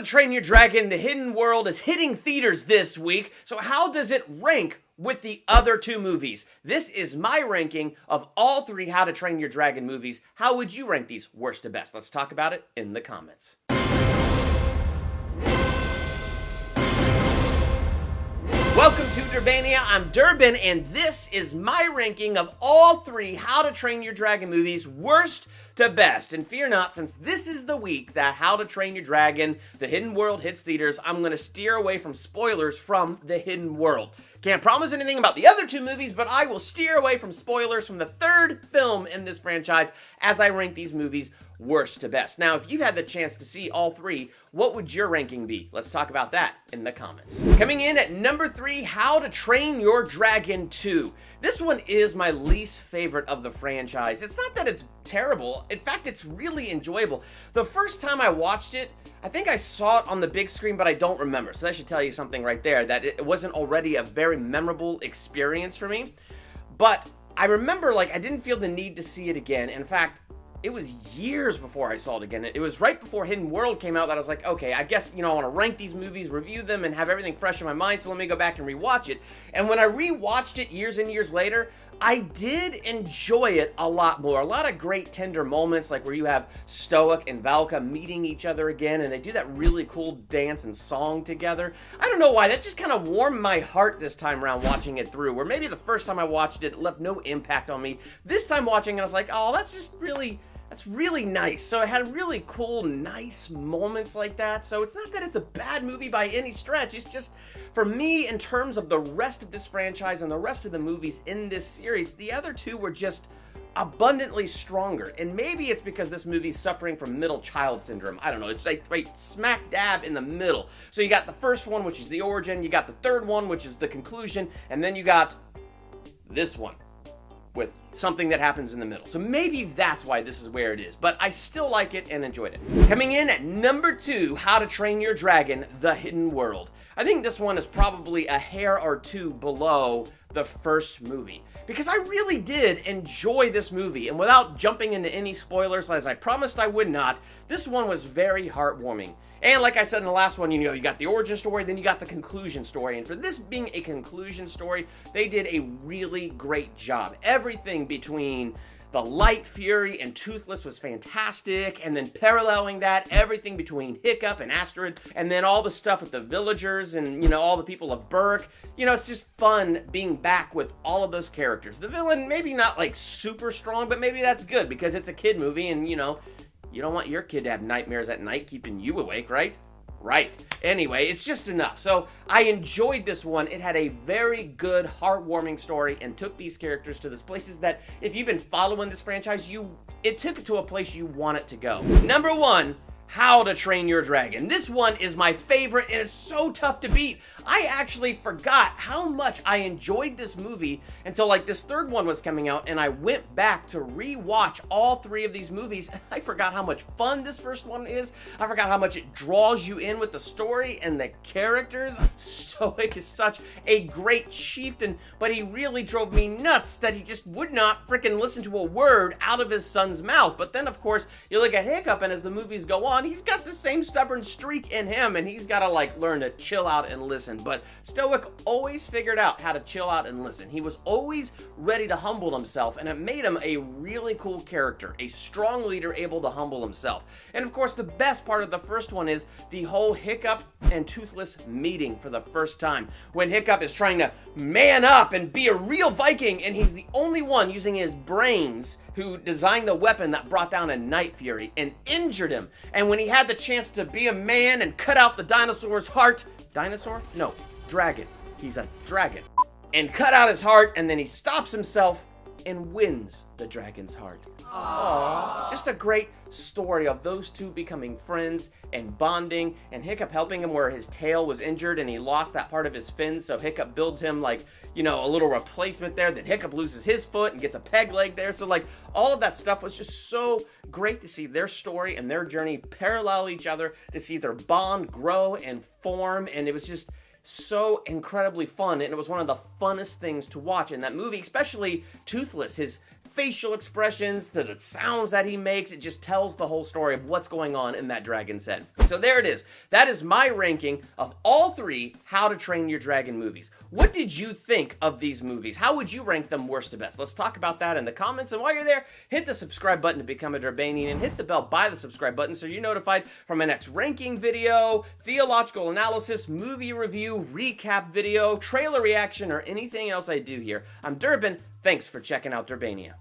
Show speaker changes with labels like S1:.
S1: to Train Your Dragon: The Hidden World is hitting theaters this week, so how does it rank with the other two movies? This is my ranking of all three How to Train Your Dragon movies. How would you rank these worst to best? Let's talk about it in the comments. Welcome to Durbania, I'm Durbin, and this is my ranking of all three How to Train Your Dragon movies, worst to best. And fear not, since this is the week that How to Train Your Dragon: The Hidden World hits theaters, I'm going to steer away from spoilers from The Hidden World. Can't promise anything about the other two movies, but I will steer away from spoilers from the third film in this franchise as I rank these movies worst to best. Now, if you've had the chance to see all three, what would your ranking be? Let's talk about that in the comments. Coming in at number 3, How to Train Your Dragon 2. This one is my least favorite of the franchise. It's not that it's terrible. In fact, it's really enjoyable. The first time I watched it, I think I saw it on the big screen, but I don't remember. So that should tell you something right there, that it wasn't already a very memorable experience for me. But I remember, I didn't feel the need to see it again. In fact, it was years before I saw it again. It was right before Hidden World came out that I was like, okay, I guess, I want to rank these movies, review them, and have everything fresh in my mind, so let me go back and rewatch it. And when I rewatched it years and years later, I did enjoy it a lot more. A lot of great tender moments, like where you have Stoic and Valka meeting each other again, and they do that really cool dance and song together. I don't know why, that just kind of warmed my heart this time around watching it through, where maybe the first time I watched it, it left no impact on me. This time watching it, I was like, oh, that's really nice. So it had really cool, nice moments like that. So it's not that it's a bad movie by any stretch. It's just, for me, in terms of the rest of this franchise and the rest of the movies in this series, the other two were just abundantly stronger. And maybe it's because this movie's suffering from middle child syndrome. I don't know. It's like right smack dab in the middle. So you got the first one, which is the origin. You got the third one, which is the conclusion. And then you got this one with something that happens in the middle. So maybe that's why this is where it is, but I still like it and enjoyed it. Coming in at number 2, How to Train Your Dragon: The Hidden World. I think this one is probably a hair or two below the first movie, because I really did enjoy this movie, and without jumping into any spoilers, as I promised I would not, this one was very heartwarming. And like I said in the last one, you got the origin story, then you got the conclusion story. And for this being a conclusion story, they did a really great job. Everything between the Light Fury and Toothless was fantastic. And then paralleling that, everything between Hiccup and Astrid, and then all the stuff with the villagers and, all the people of Berk. It's just fun being back with all of those characters. The villain, maybe not super strong, but maybe that's good because it's a kid movie and, you don't want your kid to have nightmares at night keeping you awake, right? Right. Anyway, it's just enough. So I enjoyed this one. It had a very good, heartwarming story and took these characters to those places that, if you've been following this franchise, it took it to a place you want it to go. Number 1, How to Train Your Dragon. This one is my favorite and it's so tough to beat. I actually forgot how much I enjoyed this movie until this third one was coming out, and I went back to rewatch all three of these movies, and I forgot how much fun this first one is. I forgot how much it draws you in with the story and the characters. Stoic is such a great chieftain, but he really drove me nuts that he just would not freaking listen to a word out of his son's mouth. But then, of course, you look at Hiccup, and as the movies go on, he's got the same stubborn streak in him, and he's got to learn to chill out and listen. But Stoic always figured out how to chill out and listen. He was always ready to humble himself, and it made him a really cool character, a strong leader able to humble himself. And of course, the best part of the first one is the whole Hiccup and Toothless meeting for the first time, when Hiccup is trying to man up and be a real Viking, and he's the only one using his brains who designed the weapon that brought down a Night Fury and injured him. And when he had the chance to be a man and cut out the dinosaur's heart, dinosaur? No, dragon. He's a dragon. And cut out his heart, and then he stops himself and wins the dragon's heart. Aww. Just a great story of those two becoming friends and bonding, and Hiccup helping him where his tail was injured and he lost that part of his fin, so Hiccup builds him a little replacement there. Then Hiccup loses his foot and gets a peg leg there. So all of that stuff was just so great to see their story and their journey parallel each other, to see their bond grow and form, and it was just so incredibly fun, and it was one of the funnest things to watch in that movie, especially Toothless, his facial expressions to the sounds that he makes. It just tells the whole story of what's going on in that dragon's head. So there it is. That is my ranking of all 3 How to Train Your Dragon movies. What did you think of these movies? How would you rank them worst to best? Let's talk about that in the comments. And while you're there, hit the subscribe button to become a Durbanian and hit the bell by the subscribe button so you're notified from my next ranking video, theological analysis, movie review, recap video, trailer reaction, or anything else I do here. I'm Durbin. Thanks for checking out Durbania.